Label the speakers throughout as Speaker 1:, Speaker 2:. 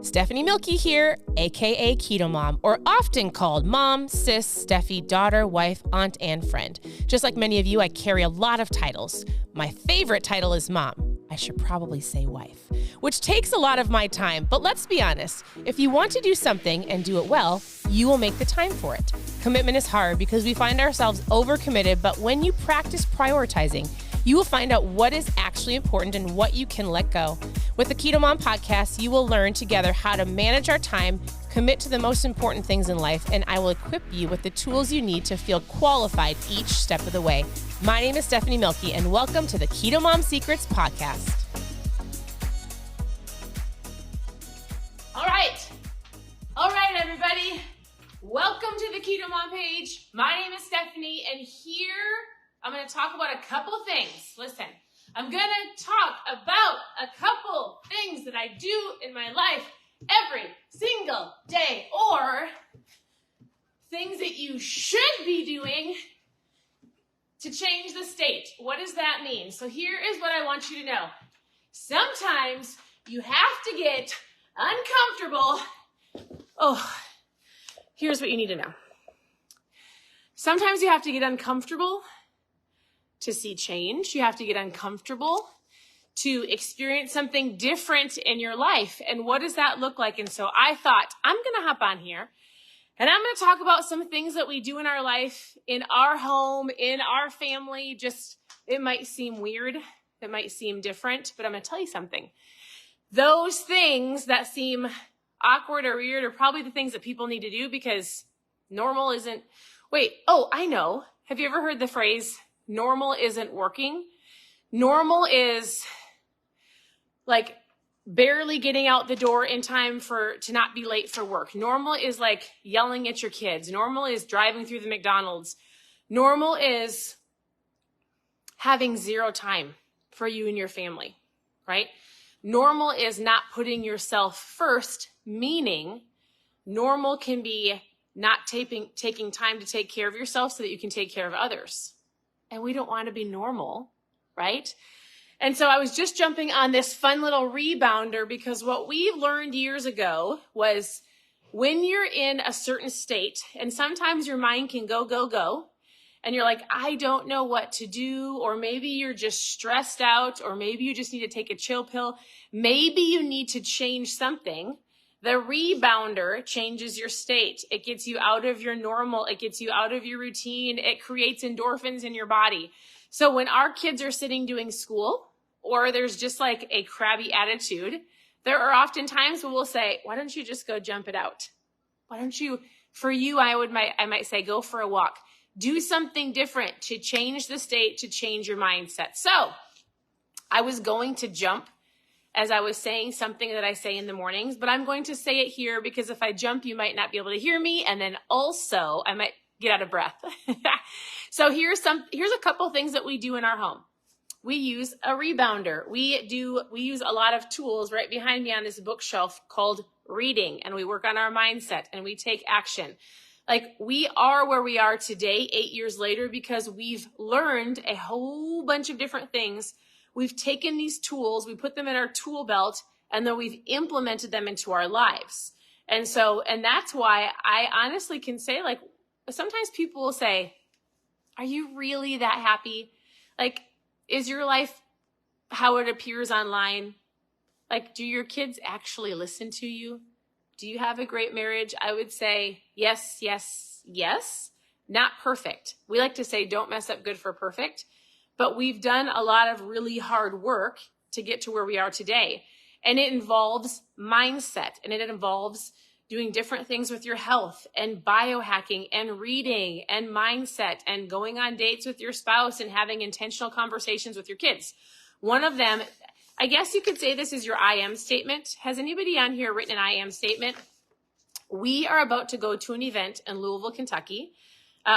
Speaker 1: Stephanie Milky here, aka KetoMOM, or often called mom, sis, Steffi, daughter, wife, aunt, and friend. Just like many of you, I carry a lot of titles. My favorite title is mom. I should probably say wife, which takes a lot of my time. But let's be honest, if you want to do something and do it well, you will make the time for it. Commitment is hard because we find ourselves overcommitted, but when you practice prioritizing, you will find out what is actually important and what you can let go. With the KetoMOM podcast, you will learn together how to manage our time, commit to the most important things in life, and I will equip you with the tools you need to feel qualified each step of the way. My name is Stephanie Milky, and welcome to the KetoMOM Secrets podcast. All right, everybody. Welcome to the KetoMOM page. My name is Stephanie, and here I'm going to talk about a couple things. Listen, I'm going to talk about a couple things that I do in my life every single day, or things that you should be doing to change the state. What does that mean? So here is what I want you to know. Sometimes you have to get uncomfortable. Oh, here's what you need to know. Sometimes you have to get uncomfortable to see change. You have to get uncomfortable to experience something different in your life. And what does that look like? And so I thought I'm going to hop on here and I'm going to talk about some things that we do in our life, in our home, in our family. Just, it might seem weird. It might seem different, but I'm going to tell you something. Those things that seem awkward or weird are probably the things that people need to do because normal isn't, I know. Have you ever heard the phrase, normal isn't working? Normal is like barely getting out the door in time to not be late for work. Normal is like yelling at your kids. Normal is driving through the McDonald's. Normal is having zero time for you and your family, right? Normal is not putting yourself first, meaning normal can be not taking time to take care of yourself so that you can take care of others. And we don't want to be normal, right? And so I was just jumping on this fun little rebounder because what we learned years ago was when you're in a certain state, and sometimes your mind can go, and you're like, I don't know what to do, or maybe you're just stressed out, or maybe you just need to take a chill pill. Maybe you need to change something. The rebounder changes your state. It gets you out of your normal. It gets you out of your routine. It creates endorphins in your body. So when our kids are sitting doing school, or there's just like a crabby attitude, there are often times where we'll say, why don't you just go jump it out? Why don't you, for you, I might say, go for a walk. Do something different to change the state, to change your mindset. So I was going to jump as I was saying something that I say in the mornings, but I'm going to say it here because if I jump, you might not be able to hear me. And then also I might get out of breath. So here's a couple things that we do in our home. We use a rebounder. We use a lot of tools right behind me on this bookshelf called reading, and we work on our mindset and we take action. Like we are where we are today, 8 years later, because we've learned a whole bunch of different things. We've taken these tools, we put them in our tool belt, and then we've implemented them into our lives. And that's why I honestly can say, like, sometimes people will say, are you really that happy? Like, is your life how it appears online? Like, do your kids actually listen to you? Do you have a great marriage? I would say yes, yes, yes. Not perfect. We like to say don't mess up good for perfect, but we've done a lot of really hard work to get to where we are today. And it involves mindset, and it involves doing different things with your health and biohacking and reading and mindset and going on dates with your spouse and having intentional conversations with your kids. One of them, I guess you could say this is your I am statement. Has anybody on here written an I am statement? We are about to go to an event in Louisville, Kentucky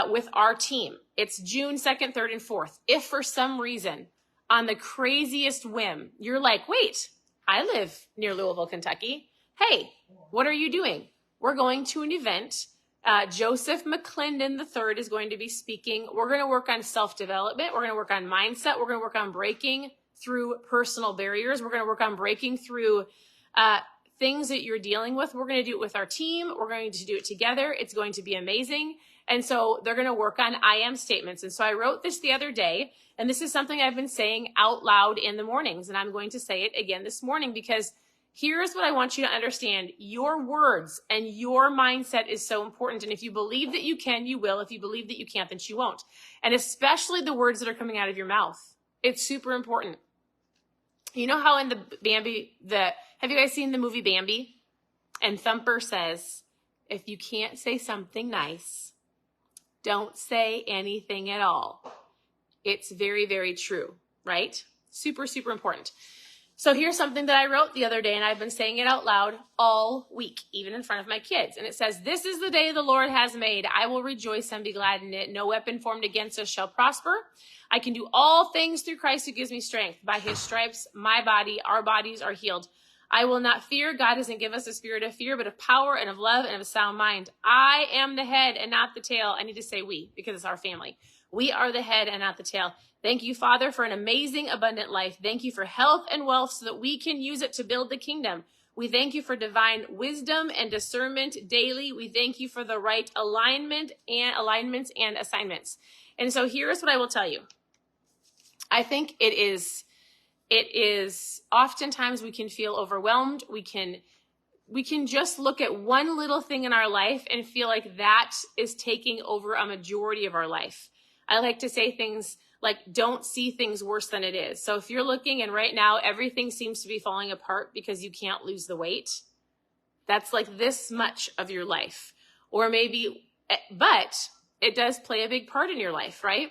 Speaker 1: with our team. It's June 2nd, 3rd, and 4th. If for some reason, on the craziest whim, you're like, wait, I live near Louisville, Kentucky. Hey, what are you doing? We're going to an event. Joseph McClendon III is going to be speaking. We're going to work on self-development. We're going to work on mindset. We're going to work on breaking through personal barriers. We're going to work on breaking through things that you're dealing with, we're going to do it with our team. We're going to do it together. It's going to be amazing. And so they're going to work on I am statements. And so I wrote this the other day, and this is something I've been saying out loud in the mornings. And I'm going to say it again this morning, because here's what I want you to understand. Your words and your mindset is so important. And if you believe that you can, you will. If you believe that you can't, then you won't. And especially the words that are coming out of your mouth. It's super important. You know how in the Bambi, have you guys seen the movie Bambi? And Thumper says, if you can't say something nice, don't say anything at all. It's very, very true, right? Super, super important. So here's something that I wrote the other day, and I've been saying it out loud all week, even in front of my kids. And it says, this is the day the Lord has made. I will rejoice and be glad in it. No weapon formed against us shall prosper. I can do all things through Christ who gives me strength. By his stripes, my body, our bodies are healed. I will not fear. God doesn't give us a spirit of fear, but of power and of love and of a sound mind. I am the head and not the tail. I need to say we, because it's our family. We are the head and not the tail. Thank you, Father, for an amazing, abundant life. Thank you for health and wealth so that we can use it to build the kingdom. We thank you for divine wisdom and discernment daily. We thank you for the right alignments and assignments. And so here's what I will tell you. I think it is oftentimes we can feel overwhelmed. We can just look at one little thing in our life and feel like that is taking over a majority of our life. I like to say things like, don't see things worse than it is. So if you're looking and right now everything seems to be falling apart because you can't lose the weight, that's like this much of your life. Or maybe, but it does play a big part in your life, right?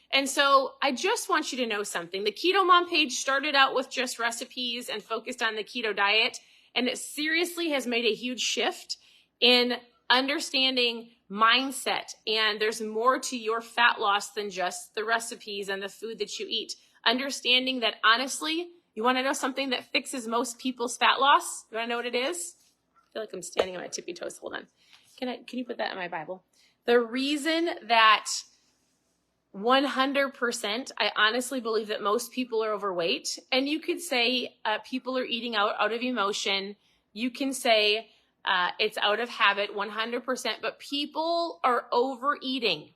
Speaker 1: And so I just want you to know something. The Keto Mom page started out with just recipes and focused on the keto diet. And it seriously has made a huge shift in understanding mindset. And there's more to your fat loss than just the recipes and the food that you eat. Understanding that honestly, you want to know something that fixes most people's fat loss? You want to know what it is? I feel like I'm standing on my tippy toes. Hold on. Can you put that in my Bible? The reason that 100%, I honestly believe that most people are overweight. And you could say people are eating out of emotion. You can say it's out of habit, 100%. But people are overeating.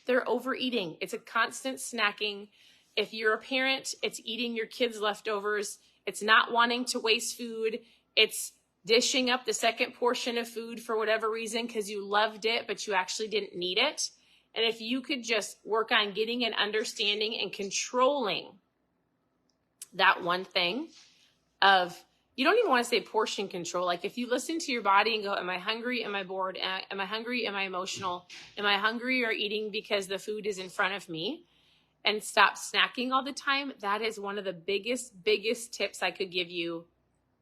Speaker 1: They're overeating. It's a constant snacking. If you're a parent, it's eating your kids' leftovers. It's not wanting to waste food. It's dishing up the second portion of food for whatever reason because you loved it, but you actually didn't need it. And if you could just work on getting and understanding and controlling that one thing of, you don't even want to say portion control. Like if you listen to your body and go, am I hungry? Am I bored? Am I hungry? Am I emotional? Am I hungry or eating because the food is in front of me? And stop snacking all the time. That is one of the biggest tips I could give you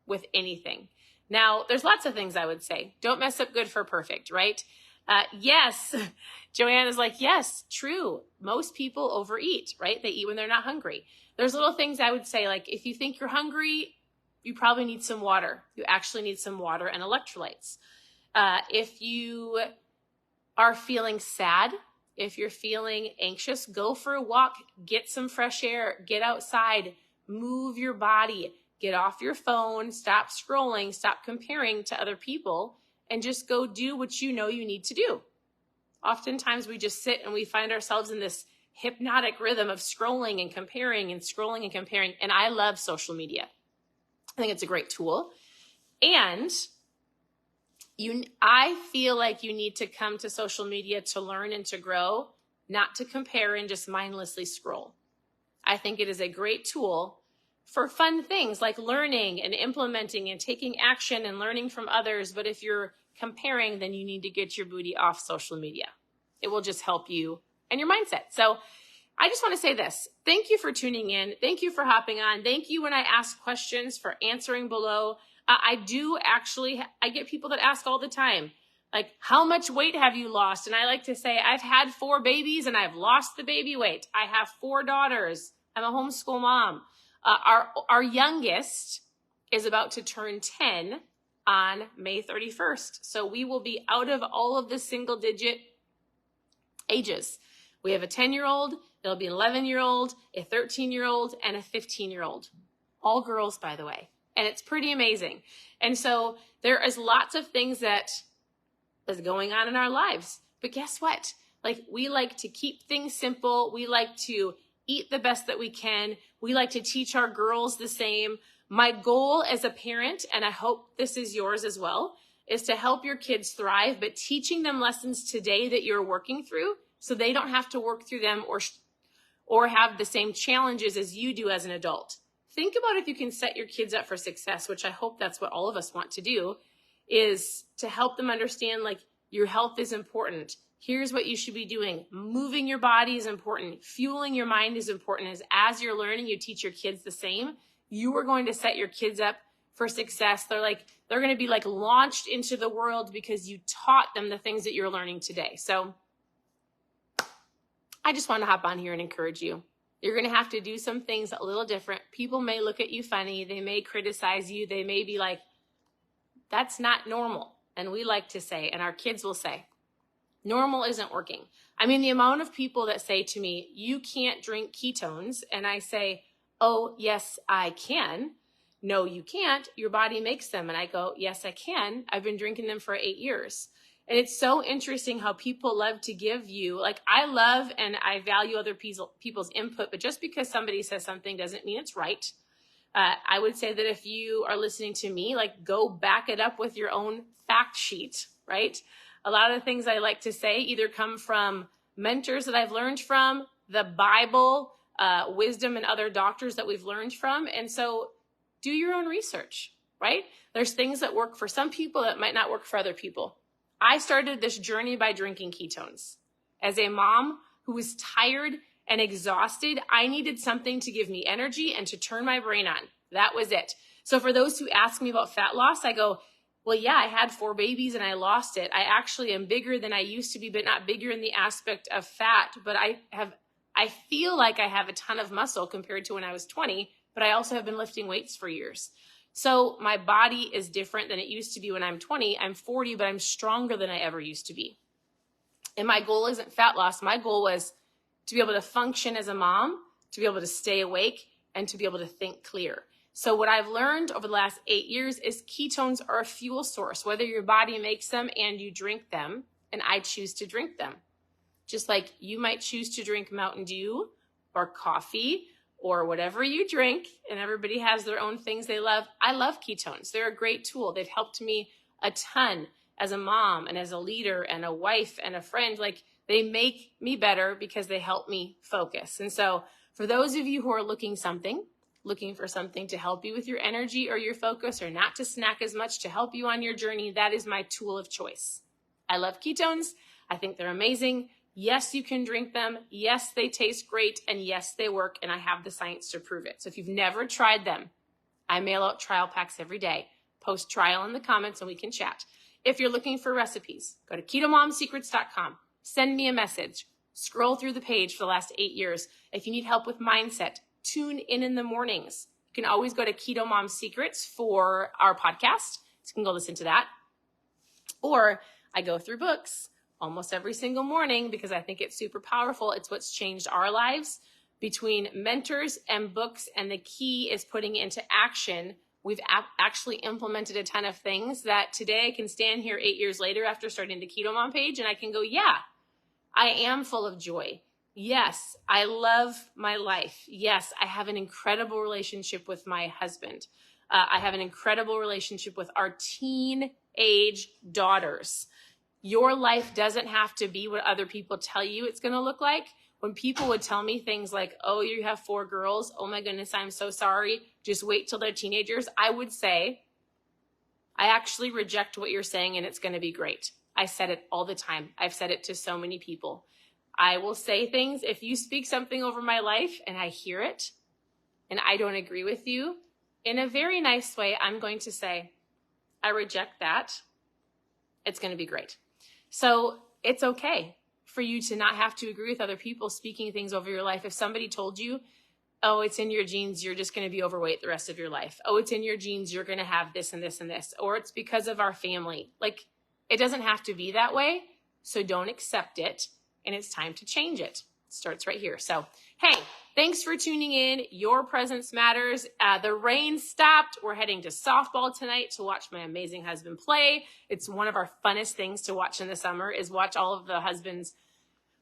Speaker 1: with anything. Now, there's lots of things I would say. Don't mess up good for perfect, right? Yes. Joanne is like, yes, true. Most people overeat, right? They eat when they're not hungry. There's little things I would say, like if you think you're hungry, you probably need some water. You actually need some water and electrolytes. If you are feeling sad, if you're feeling anxious, go for a walk, get some fresh air, get outside, move your body, get off your phone, stop scrolling, stop comparing to other people, and just go do what you know you need to do. Oftentimes we just sit and we find ourselves in this hypnotic rhythm of scrolling and comparing and scrolling and comparing. And I love social media. I think it's a great tool. And I feel like you need to come to social media to learn and to grow, not to compare and just mindlessly scroll. I think it is a great tool for fun things like learning and implementing and taking action and learning from others. But if you're comparing, then you need to get your booty off social media. It will just help you and your mindset. So I just want to say this. Thank you for tuning in. Thank you for hopping on. Thank you when I ask questions for answering below. I get people that ask all the time, like, how much weight have you lost? And I like to say, I've had 4 babies and I've lost the baby weight. I have 4 daughters. I'm a homeschool mom. Our youngest is about to turn 10 on May 31st. So we will be out of all of the single digit ages. We have a 10-year-old, there'll be an 11-year-old, a 13-year-old, and a 15-year-old. All girls, by the way. And it's pretty amazing. And so there is lots of things that is going on in our lives. But guess what? Like, we like to keep things simple. We like to eat the best that we can. We like to teach our girls the same. My goal as a parent, and I hope this is yours as well, is to help your kids thrive, but teaching them lessons today that you're working through so they don't have to work through them or have the same challenges as you do as an adult. Think about if you can set your kids up for success, which I hope that's what all of us want to do, is to help them understand, like, your health is important. Here's what you should be doing. Moving your body is important. Fueling your mind is important. As you're learning, you teach your kids the same. You are going to set your kids up for success. They're going to be like launched into the world because you taught them the things that you're learning today. So I just want to hop on here and encourage you. You're going to have to do some things a little different. People may look at you funny. They may criticize you. They may be like, that's not normal. And we like to say, and our kids will say, normal isn't working. I mean, the amount of people that say to me, you can't drink ketones. And I say, oh, yes, I can. No, you can't. Your body makes them. And I go, yes, I can. I've been drinking them for 8 years. And it's so interesting how people love to give you, like, I love and I value other people's input, but just because somebody says something doesn't mean it's right. I would say that if you are listening to me, like, go back it up with your own fact sheet, right? A lot of the things I like to say either come from mentors that I've learned from, the Bible, wisdom, and other doctors that we've learned from. And so do your own research, right? There's things that work for some people that might not work for other people. I started this journey by drinking ketones. As a mom who was tired and exhausted, I needed something to give me energy and to turn my brain on. That was it. So for those who ask me about fat loss, I go, well, yeah, I had 4 babies and I lost it. I actually am bigger than I used to be, but not bigger in the aspect of fat. But I feel like I have a ton of muscle compared to when I was 20, but I also have been lifting weights for years. So my body is different than it used to be when I'm 20. I'm 40, but I'm stronger than I ever used to be. And my goal isn't fat loss. My goal was to be able to function as a mom, to be able to stay awake, and to be able to think clear. So what I've learned over the last 8 years is ketones are a fuel source, whether your body makes them and you drink them, and I choose to drink them. Just like you might choose to drink Mountain Dew or coffee or whatever you drink, and everybody has their own things they love. I love ketones. They're a great tool. They've helped me a ton as a mom and as a leader and a wife and a friend. Like, they make me better because they help me focus. And so for those of you who are looking for something to help you with your energy or your focus, or not to snack as much to help you on your journey, that is my tool of choice. I love ketones. I think they're amazing. Yes, you can drink them. Yes, they taste great. And yes, they work. And I have the science to prove it. So if you've never tried them, I mail out trial packs every day. Post trial in the comments and we can chat. If you're looking for recipes, go to ketomomsecrets.com. Send me a message. Scroll through the page for the last 8 years. If you need help with mindset, tune in the mornings. You can always go to Keto Mom Secrets for our podcast. So you can go listen to that. Or I go through books almost every single morning because I think it's super powerful. It's what's changed our lives, between mentors and books. And the key is putting it into action. We've actually implemented a ton of things that today I can stand here 8 years later after starting the Keto Mom page and I can go, yeah, I am full of joy. Yes, I love my life. Yes, I have an incredible relationship with my husband. I have an incredible relationship with our teenage daughters. Your life doesn't have to be what other people tell you it's going to look like. When people would tell me things like, oh, you have 4 girls. Oh my goodness, I'm so sorry. Just wait till they're teenagers. I would say, I actually reject what you're saying and it's going to be great. I said it all the time. I've said it to so many people. I will say things. If you speak something over my life and I hear it and I don't agree with you, in a very nice way, I'm going to say, I reject that. It's going to be great. So it's okay for you to not have to agree with other people speaking things over your life. If somebody told you, oh, it's in your genes, you're just going to be overweight the rest of your life. Oh, it's in your genes, you're going to have this and this and this. Or it's because of our family. Like, it doesn't have to be that way. So don't accept it. And it's time to change it. starts right here. So, hey, thanks for tuning in. Your presence matters. The rain stopped. We're heading to softball tonight to watch my amazing husband play. It's one of our funnest things to watch in the summer is watch all of the husbands.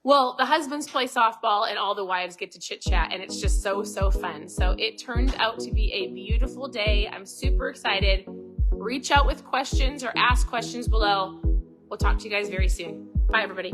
Speaker 1: Well, the husbands play softball and all the wives get to chit chat, and it's just so, so fun. So it turned out to be a beautiful day. I'm super excited. Reach out with questions or ask questions below. We'll talk to you guys very soon. Bye, everybody.